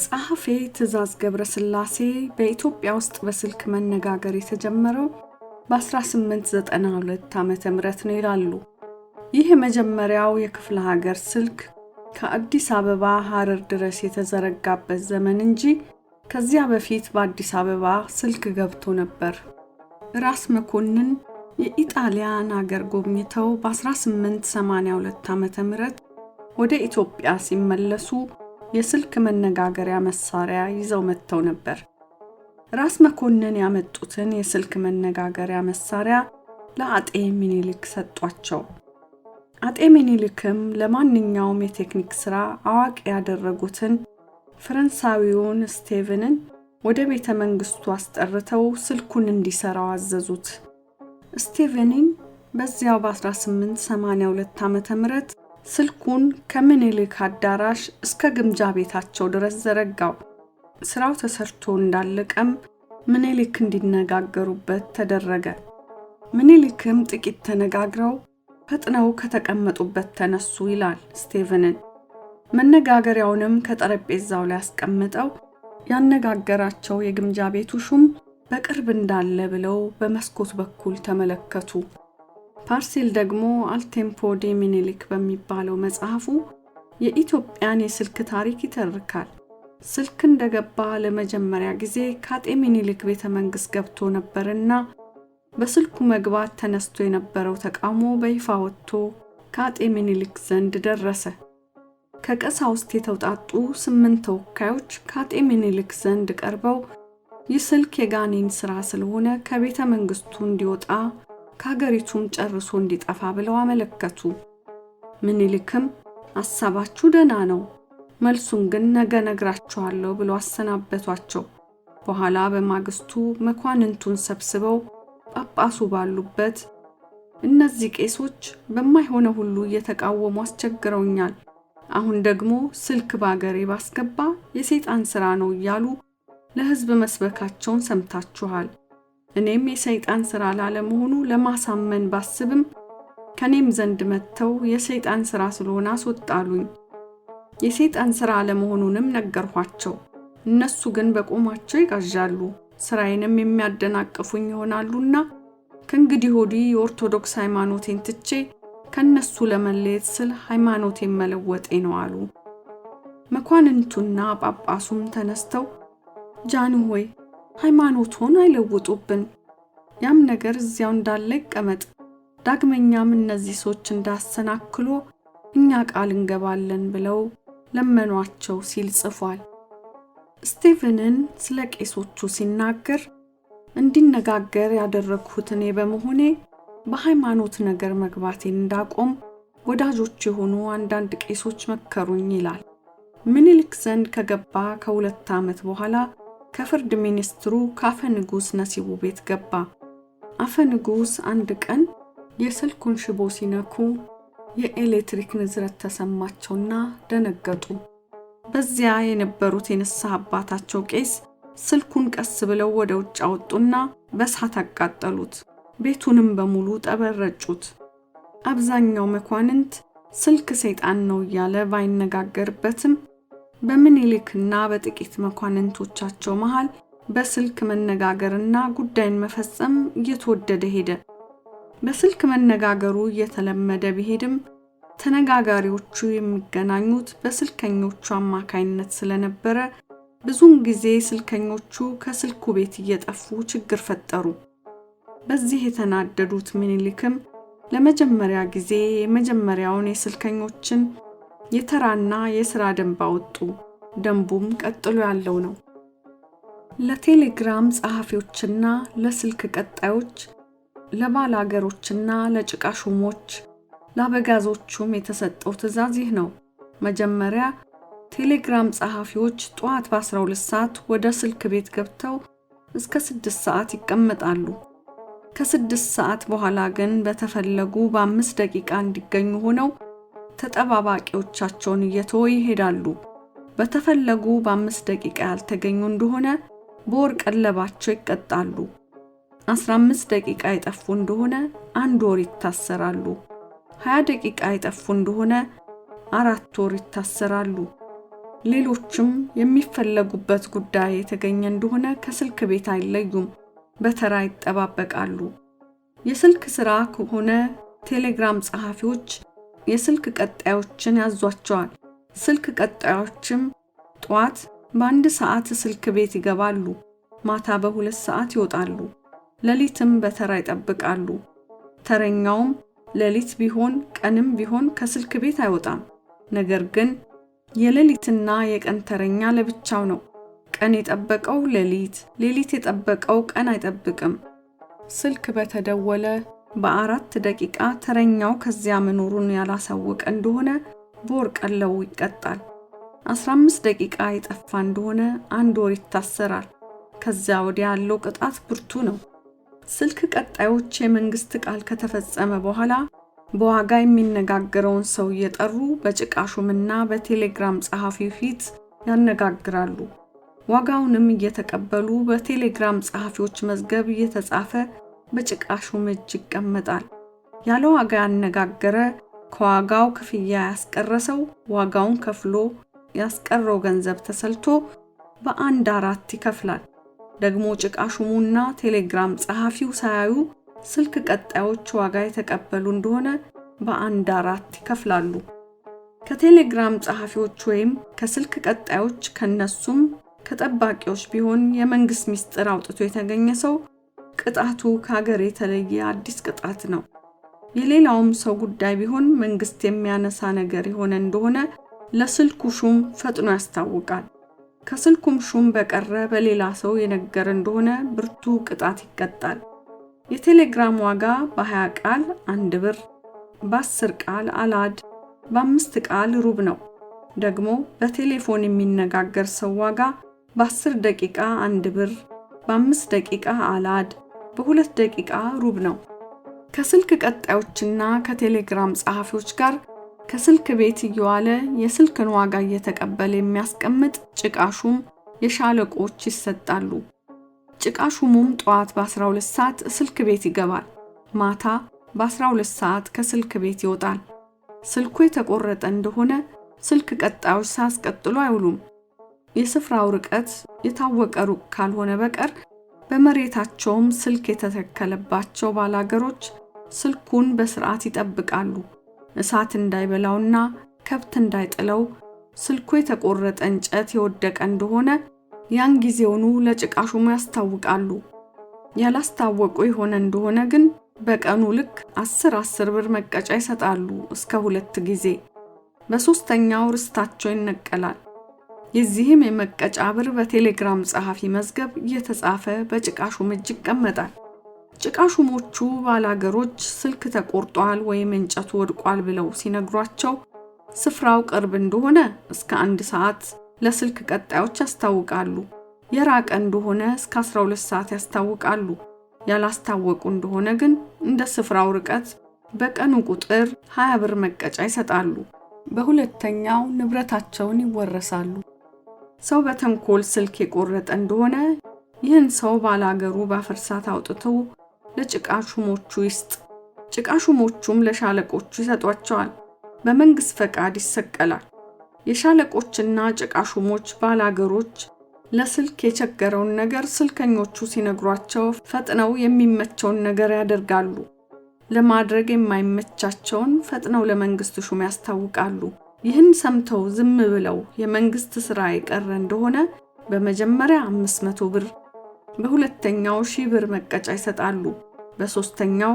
ጸሐፌ ትእዛዝ ገብረስላሴ በኢትዮጵያ ውስጥ በስልክ መነጋገር የተጀመረው በ1892 ዓመተ ምህረት ነው ይላሉ። ይህ የመጀመሪያው የክፍለ ሀገር ስልክ ከአዲስ አበባ ሐረር ድረስ የተዘረጋበት ዘመን እንጂ ከዚያ በፊት በአዲስ አበባ ስልክ ገብቶ ነበር። ራስ መኮንን የኢጣሊያን ሀገር ጎብኝተው በ1882 ዓመተ ምህረት ወደ ኢትዮጵያ ሲመለሱ የስልክ መነጋገሪያ መሳሪያ ይዘው መጥተው ነበር። ራስ መኮንን ያመጡትን የስልክ መነጋገሪያ መሳሪያ ለአጤ ሚኒሊክ ሰጧቸው። አጤ ሚኒሊክም ለማንኛውም የቴክኒክ ሥራ አዋቂ ያደረጉትን ፈረንሳዊውን ስቴቨንን ወደ ቤተ መንግስቱ አስጠርተው ስልኩን እንዲሰራው አዘዙት። ስቴቨንን በዚያው በ1882 ዓመተ ምህረት ስልኩን ከምኒልክ አዳራሽ እስከ ግምጃ ቤታቸው ድረስ ዘረጋው። ስራው ተሰርቶ እንዳለቀም ምኒልክ እንዲነጋገሩበት ተደረገ። ምኒልክም ጥቂት ተነጋግረው ፈጥነው ከተቀመጡበት ተነሱ ይላል ስቴቨንን። መነጋገሪያውንም ከጠረጴዛው ላይ አስቀምጠው ያነጋገራቸው የግምጃ ቤቱ ሹም በቅርብ እንዳለ ብለው በመስኮት በኩል ተመለከቱ። ፓርሲል ደግሞ አልቴምፖ ዲ ሚኒሊክ በሚባለው መጽሐፉ የኢትዮጵያን የስልክ ታሪክ ይተርካል። ስልክ እንደገባ ለመጀመሪያ ጊዜ ከአጤ ሚኒሊክ ቤተ መንግስት ገብቶ ነበርና በስልኩ መግባት ተነስቶ የነበረው ተቃውሞ በይፋ ወጥቶ ከአጤ ሚኒሊክ ዘንድ ደረሰ። ከቀሳውስት የተውጣጡ 8 ተወካዮች ከአጤ ሚኒሊክ ዘንድ ቀርበው ይህ ስልክ የጋኔን ሥራ ስለሆነ ከቤተ መንግስቱ እንዲወጣ ከሀገሪቱም ጨርሶ እንዲጠፋ ብለው አመለከቱ። ምኒልክም ሐሳባችሁ ደህና ነው፣ መልሱን ግን ነገ ነግራችኋለሁ ብለው አሰናበቷቸው። በኋላ በማግስቱ መኳንንቱን ሰብስበው ጳጳሱ ባሉበት እነዚህ ቄሶች በማይሆነ ሁሉ እየተቃወሙ አስቸግረውኛል፣ አሁን ደግሞ ስልክ ባገሬ ባስገባ የሰይጣን ሥራ ነው እያሉ ለሕዝብ መስበካቸውን ሰምታችኋል። እኔም የሰይጣን ሥራ ላለመሆኑ ለማሳመን ባስብም ከኔም ዘንድ መጥተው የሰይጣን ሥራ ስለሆነ አስወጣሉኝ። የሰይጣን ሥራ ለመሆኑንም ነገርኋቸው። እነሱ ግን በቆማቸው ይቃዣሉ፣ ሥራዬንም የሚያደናቅፉኝ ይሆናሉና ከእንግዲህ ወዲህ የኦርቶዶክስ ሃይማኖቴን ትቼ ከነሱ ለመለየት ስል ሃይማኖቴን መለወጤ ነው አሉ። መኳንንቱና ጳጳሱም ተነስተው ጃንሆይ ሃይማኖቱን አይለውጡብን፣ ያም ነገር እዚያው እንዳለ ይቀመጥ፣ ዳግመኛም እነዚህ ሰዎች እንዳሰናክሎ እኛ ቃል እንገባለን ብለው ለመኗቸው ሲል ጽፏል። ስቴቨንን ስለ ቄሶቹ ሲናገር እንዲነጋገር ያደረግሁት እኔ በመሆኔ በሃይማኖት ነገር መግባቴን እንዳቆም ወዳጆች የሆኑ አንዳንድ ቄሶች መከሩኝ ይላል። ምኒልክ ዘንድ ከገባ ከ2 ዓመት በኋላ ከፍርድ ሚኒስትሩ ከአፈ ንጉሥ ነሲቡ ቤት ገባ። አፈ ንጉሥ አንድ ቀን የስልኩን ሽቦ ሲነኩ የኤሌክትሪክ ንዝረት ተሰማቸውና ደነገጡ። በዚያ የነበሩት የንስሐ አባታቸው ቄስ ስልኩን ቀስ ብለው ወደ ውጭ አወጡና በእሳት አቃጠሉት። ቤቱንም በሙሉ ጠበረጩት። አብዛኛው መኳንንት ስልክ ሰይጣን ነው እያለ ባይነጋገርበትም በምኒልክና በጥቂት መኳንንቶቻቸው መሃል በስልክ መነጋገርና ጉዳይን መፈጸም እየተወደደ ሄደ። በስልክ መነጋገሩ እየተለመደ ቢሄድም ተነጋጋሪዎቹ የሚገናኙት በስልከኞቹ አማካይነት ስለነበረ ብዙውን ጊዜ ስልከኞቹ ከስልኩ ቤት እየጠፉ ችግር ፈጠሩ። በዚህ የተናደዱት ምኒልክም ለመጀመሪያ ጊዜ የመጀመሪያውን የስልከኞችን የተራና የሥራ ደንብ አወጡ። ደንቡም ቀጥሎ ያለው ነው። ለቴሌግራም ጸሐፊዎችና ለስልክ ቀጣዮች፣ ለባላገሮችና ለጭቃ ሹሞች፣ ለአበጋዞቹም የተሰጠው ትእዛዝ ይህ ነው። መጀመሪያ ቴሌግራም ጸሐፊዎች ጠዋት በ12 ሰዓት ወደ ስልክ ቤት ገብተው እስከ 6 ሰዓት ይቀመጣሉ። ከ6 ሰዓት በኋላ ግን በተፈለጉ በ5 ደቂቃ እንዲገኙ ሆነው ተጠባባቂዎቻቸውን እየተወ ይሄዳሉ። በተፈለጉ በ5 ደቂቃ ያልተገኙ እንደሆነ በወር ቀለባቸው ይቀጣሉ። 15 ደቂቃ የጠፉ እንደሆነ 1 ወር ይታሰራሉ። 20 ደቂቃ የጠፉ እንደሆነ 4 ወር ይታሰራሉ። ሌሎችም የሚፈለጉበት ጉዳይ የተገኘ እንደሆነ ከስልክ ቤት አይለዩም፣ በተራ ይጠባበቃሉ። የስልክ ስራ ከሆነ ቴሌግራም ጸሐፊዎች የስልክ ቀጣዮችን ያዟቸዋል። ስልክ ቀጣዮችም ጧት በአንድ ሰዓት ስልክ ቤት ይገባሉ፣ ማታ በ2 ሰዓት ይወጣሉ። ሌሊትም በተራ ይጠብቃሉ። ተረኛውም ሌሊት ቢሆን ቀንም ቢሆን ከስልክ ቤት አይወጣም። ነገር ግን የሌሊትና የቀን ተረኛ ለብቻው ነው። ቀን የጠበቀው ሌሊት፣ ሌሊት የጠበቀው ቀን አይጠብቅም። ስልክ በተደወለ በ4 ደቂቃ ተረኛው ከዚያ መኖሩን ያላሳወቀ እንደሆነ በወር ቀለቡ ይቀጣል። 15 ደቂቃ የጠፋ እንደሆነ 1 ወር ይታሰራል። ከዚያ ወዲያ ያለው ቅጣት ብርቱ ነው። ስልክ ቀጣዮች የመንግስት ቃል ከተፈጸመ በኋላ በዋጋ የሚነጋገረውን ሰው እየጠሩ በጭቃ ሹምና በቴሌግራም ጸሐፊው ፊት ያነጋግራሉ። ዋጋውንም እየተቀበሉ በቴሌግራም ጸሐፊዎች መዝገብ እየተጻፈ በጭቃ ሹም እጅ ይቀመጣል። ያለ ዋጋ ያነጋገረ ከዋጋው ክፍያ ያስቀረሰው ዋጋውን ከፍሎ ያስቀረው ገንዘብ ተሰልቶ በ1/4 ይከፍላል። ደግሞ ጭቃ ሹሙና ቴሌግራም ጸሐፊው ሳያዩ ስልክ ቀጣዮች ዋጋ የተቀበሉ እንደሆነ በ1/4 ይከፍላሉ። ከቴሌግራም ጸሐፊዎች ወይም ከስልክ ቀጣዮች ከነሱም ከጠባቂዎች ቢሆን የመንግስት ሚስጥር አውጥቶ የተገኘ ሰው ቅጣቱ ከሀገር የተለየ አዲስ ቅጣት ነው። የሌላውም ሰው ጉዳይ ቢሆን መንግስት የሚያነሳ ነገር የሆነ እንደሆነ ለስልኩ ሹም ፈጥኖ ያስታውቃል። ከስልኩም ሹም በቀረ በሌላ ሰው የነገረ እንደሆነ ብርቱ ቅጣት ይቀጣል። የቴሌግራም ዋጋ በ20 ቃል 1 ብር፣ በ10 ቃል አላድ፣ በ5 ቃል ሩብ ነው። ደግሞ በቴሌፎን የሚነጋገር ሰው ዋጋ በ10 ደቂቃ 1 ብር፣ በ5 ደቂቃ አላድ፣ በ2 ደቂቃ ሩብ ነው። ከስልክ ቀጣዮችና ከቴሌግራም ጸሐፊዎች ጋር ከስልክ ቤት እየዋለ የስልክን ዋጋ እየተቀበለ የሚያስቀምጥ ጭቃ ሹም የሻለቆች ይሰጣሉ። ጭቃ ሹሙም ጠዋት በ12 ሰዓት ስልክ ቤት ይገባል፣ ማታ በ12 ሰዓት ከስልክ ቤት ይወጣል። ስልኩ የተቆረጠ እንደሆነ ስልክ ቀጣዮች ሳያስቀጥሉ አይውሉም። የስፍራው ርቀት የታወቀ ሩቅ ካልሆነ በቀር በመሬታቸውም ስልክ የተተከለባቸው ባላገሮች ስልኩን በስርዓት ይጠብቃሉ። እሳት እንዳይበላውና ከብት እንዳይጥለው ስልኩ የተቆረጠ እንጨት የወደቀ እንደሆነ ያን ጊዜውኑ ለጭቃ ሹሙ ያስታውቃሉ። ያላስታወቁ የሆነ እንደሆነ ግን በቀኑ ልክ 10 ብር መቀጫ ይሰጣሉ እስከ 2 ጊዜ። በሶስተኛው ርስታቸው ይነቀላል። የዚህም የመቀጫ ብር በቴሌግራም ጸሐፊ መዝገብ እየተጻፈ በጭቃ ሹም እጅ ይቀመጣል። ጭቃ ሹሞቹ ባላገሮች ስልክ ተቆርጧል ወይም እንጨቱ ወድቋል ብለው ሲነግሯቸው ስፍራው ቅርብ እንደሆነ እስከ 1 ሰዓት ለስልክ ቀጣዮች ያስታውቃሉ። የራቀ እንደሆነ እስከ 12 ሰዓት ያስታውቃሉ። ያላስታወቁ እንደሆነ ግን እንደ ስፍራው ርቀት በቀኑ ቁጥር 20 ብር መቀጫ ይሰጣሉ። በሁለተኛው ንብረታቸውን ይወረሳሉ። ሰው በተንኮል ስልክ የቆረጠ እንደሆነ ይህን ሰው ባላገሩ ባፈርሳት አውጥተው ለጭቃ ሹሞቹ ይስጥ። ጭቃ ሹሞቹም ለሻለቆቹ ይሰጧቸዋል። በመንግስት ፈቃድ ይሰቀላል። የሻለቆችና ጭቃ ሹሞች ባላገሮች ለስልክ የቸገረውን ነገር ስልከኞቹ ሲነግሯቸው ፈጥነው የሚመቸውን ነገር ያደርጋሉ። ለማድረግ የማይመቻቸውን ፈጥነው ለመንግስት ሹም ያስታውቃሉ። ይህን ሰምተው ዝም ብለው የመንግስት ሥራ የቀረ እንደሆነ በመጀመሪያ 500 ብር፣ በሁለተኛው 1000 ብር መቀጫ ይሰጣሉ። በሶስተኛው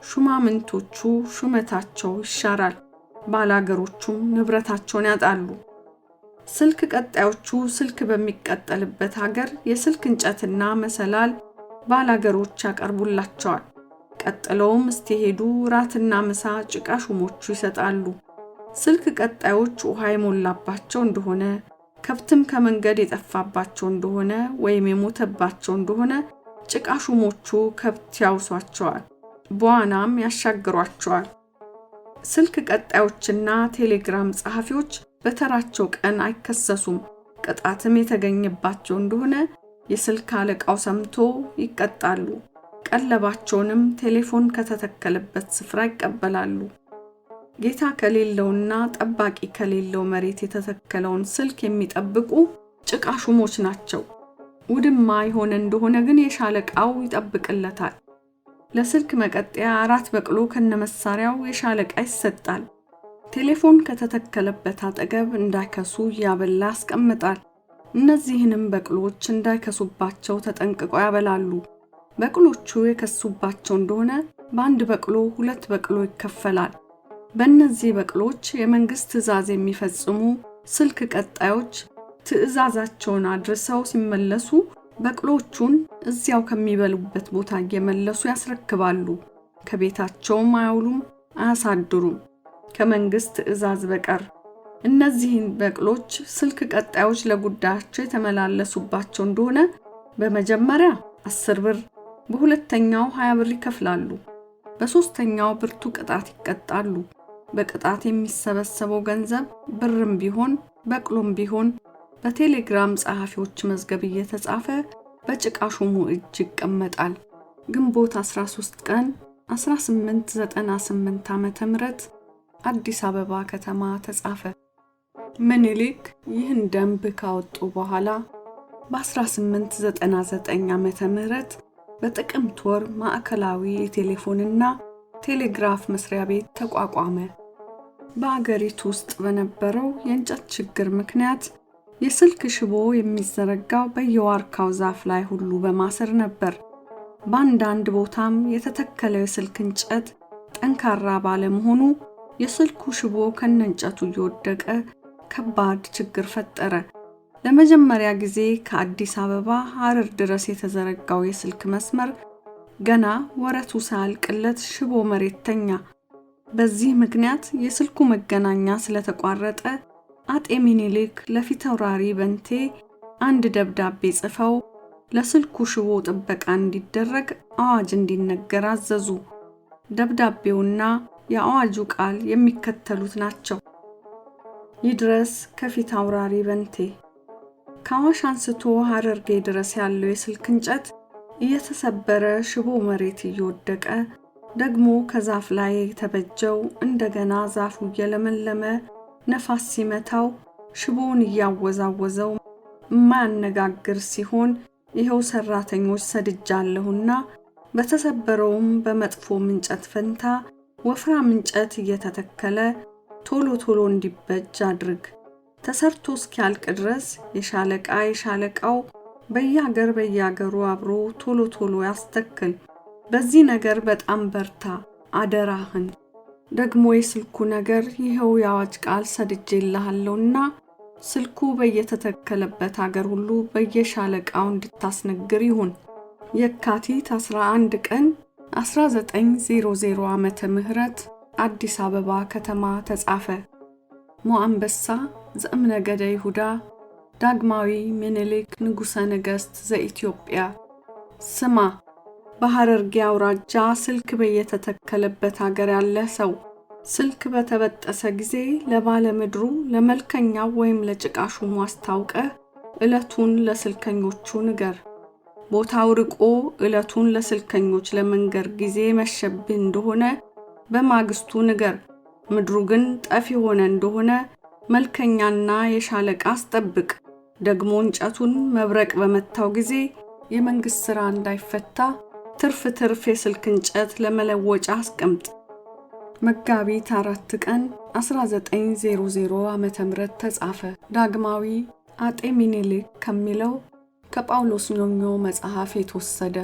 ሹማምንቶቹ ሹመታቸው ይሻራል። ባላገሮቹም ንብረታቸውን ያጣሉ። ስልክ ቀጣዮቹ ስልክ በሚቀጠልበት ሀገር የስልክ እንጨትና መሰላል ባላገሮች ያቀርቡላቸዋል። ቀጥለውም እስኪሄዱ ራትና ምሳ ጭቃ ሹሞቹ ይሰጣሉ። ስልክ ቀጣዮች ውሃ የሞላባቸው እንደሆነ ከብትም ከመንገድ የጠፋባቸው እንደሆነ ወይም የሞተባቸው እንደሆነ ጭቃ ሹሞቹ ከብት ያውሷቸዋል፣ በዋናም ያሻግሯቸዋል። ስልክ ቀጣዮችና ቴሌግራም ጸሐፊዎች በተራቸው ቀን አይከሰሱም። ቅጣትም የተገኘባቸው እንደሆነ የስልክ አለቃው ሰምቶ ይቀጣሉ። ቀለባቸውንም ቴሌፎን ከተተከለበት ስፍራ ይቀበላሉ። ጌታ ከሌለውና ጠባቂ ከሌለው መሬት የተተከለውን ስልክ የሚጠብቁ ጭቃ ሹሞች ናቸው። ውድማ ይሆን እንደሆነ ግን የሻለቃው ይጠብቅለታል። ለስልክ መቀጠያ 4 በቅሎ ከነመሳሪያው የሻለቃ ይሰጣል። ቴሌፎን ከተተከለበት አጠገብ እንዳይከሱ ያበላ ያስቀምጣል። እነዚህንም በቅሎች እንዳይከሱባቸው ተጠንቅቀው ያበላሉ። በቅሎቹ የከሱባቸው እንደሆነ በአንድ በቅሎ 2 በቅሎ ይከፈላል። በእነዚህ በቅሎች የመንግስት ትዕዛዝ የሚፈጽሙ ስልክ ቀጣዮች ትዕዛዛቸውን አድርሰው ሲመለሱ በቅሎቹን እዚያው ከሚበሉበት ቦታ እየመለሱ ያስረክባሉ። ከቤታቸውም አያውሉም አያሳድሩም ከመንግስት ትዕዛዝ በቀር። እነዚህን በቅሎች ስልክ ቀጣዮች ለጉዳያቸው የተመላለሱባቸው እንደሆነ በመጀመሪያ 10 ብር፣ በሁለተኛው 20 ብር ይከፍላሉ። በሶስተኛው ብርቱ ቅጣት ይቀጣሉ። በቅጣት የሚሰበሰበው ገንዘብ ብርም ቢሆን በቅሎም ቢሆን በቴሌግራም ጸሐፊዎች መዝገብ እየተጻፈ በጭቃ ሹሙ እጅ ይቀመጣል። ግንቦት 13 ቀን 1898 ዓመተ ምህረት አዲስ አበባ ከተማ ተጻፈ። ምኒልክ ይህን ደንብ ካወጡ በኋላ በ1899 ዓመተ ምህረት በጥቅምት ወር ማዕከላዊ የቴሌፎንና ቴሌግራፍ መስሪያ ቤት ተቋቋመ። በአገሪቱ ውስጥ በነበረው የእንጨት ችግር ምክንያት የስልክ ሽቦ የሚዘረጋው በየዋርካው ዛፍ ላይ ሁሉ በማሰር ነበር። በአንዳንድ ቦታም የተተከለው የስልክ እንጨት ጠንካራ ባለመሆኑ የስልኩ ሽቦ ከነንጨቱ እየወደቀ ከባድ ችግር ፈጠረ። ለመጀመሪያ ጊዜ ከአዲስ አበባ ሐረር ድረስ የተዘረጋው የስልክ መስመር ገና ወረቱ ሳያልቅለት ሽቦ መሬት ተኛ። በዚህ ምክንያት የስልኩ መገናኛ ስለተቋረጠ አጤ ምኒልክ ለፊታውራሪ በንቴ አንድ ደብዳቤ ጽፈው ለስልኩ ሽቦ ጥበቃ እንዲደረግ አዋጅ እንዲነገር አዘዙ። ደብዳቤውና የአዋጁ ቃል የሚከተሉት ናቸው። ይድረስ ከፊታውራሪ በንቴ፣ ከአዋሽ አንስቶ ሐረርጌ ድረስ ያለው የስልክ እንጨት እየተሰበረ ሽቦ መሬት እየወደቀ ደግሞ ከዛፍ ላይ የተበጀው እንደገና ዛፉ እየለመለመ ነፋስ ሲመታው ሽቦውን እያወዛወዘው የማያነጋግር ሲሆን ይኸው ሰራተኞች ሰድጃለሁና በተሰበረውም በመጥፎ እንጨት ፈንታ ወፍራም እንጨት እየተተከለ ቶሎ ቶሎ እንዲበጅ አድርግ። ተሰርቶ እስኪያልቅ ድረስ የሻለቃው በየአገሩ አብሮ ቶሎ ቶሎ ያስተክል። በዚህ ነገር በጣም በርታ አደራህን። ደግሞ የስልኩ ነገር ይኸው የአዋጅ ቃል ሰድጄልሃለሁና ስልኩ በየተተከለበት አገር ሁሉ በየሻለቃው እንድታስነግር ይሁን። የካቲት 11 ቀን 1900 ዓመተ ምህረት አዲስ አበባ ከተማ ተጻፈ። ሞአንበሳ ዘእምነገደ ይሁዳ ዳግማዊ ምኒልክ ንጉሠ ነገሥት ዘኢትዮጵያ። ስማ፣ በሐረርጌ አውራጃ ስልክ በየተተከለበት አገር ያለ ሰው ስልክ በተበጠሰ ጊዜ ለባለ ምድሩ ለመልከኛው ወይም ለጭቃ ሹሙ አስታውቀህ ዕለቱን ለስልከኞቹ ንገር። ቦታው ርቆ ዕለቱን ለስልከኞች ለመንገር ጊዜ መሸብህ እንደሆነ በማግስቱ ንገር። ምድሩ ግን ጠፊ ሆነ እንደሆነ መልከኛና የሻለቃ አስጠብቅ። ደግሞ እንጨቱን መብረቅ በመታው ጊዜ የመንግስት ሥራ እንዳይፈታ ትርፍ የስልክ እንጨት ለመለወጫ አስቀምጥ። መጋቢት 4 ቀን 1900 ዓመተ ምህረት ተጻፈ። ዳግማዊ አጤ ምኒልክ ከሚለው ከጳውሎስ ኞኞ መጽሐፍ የተወሰደ።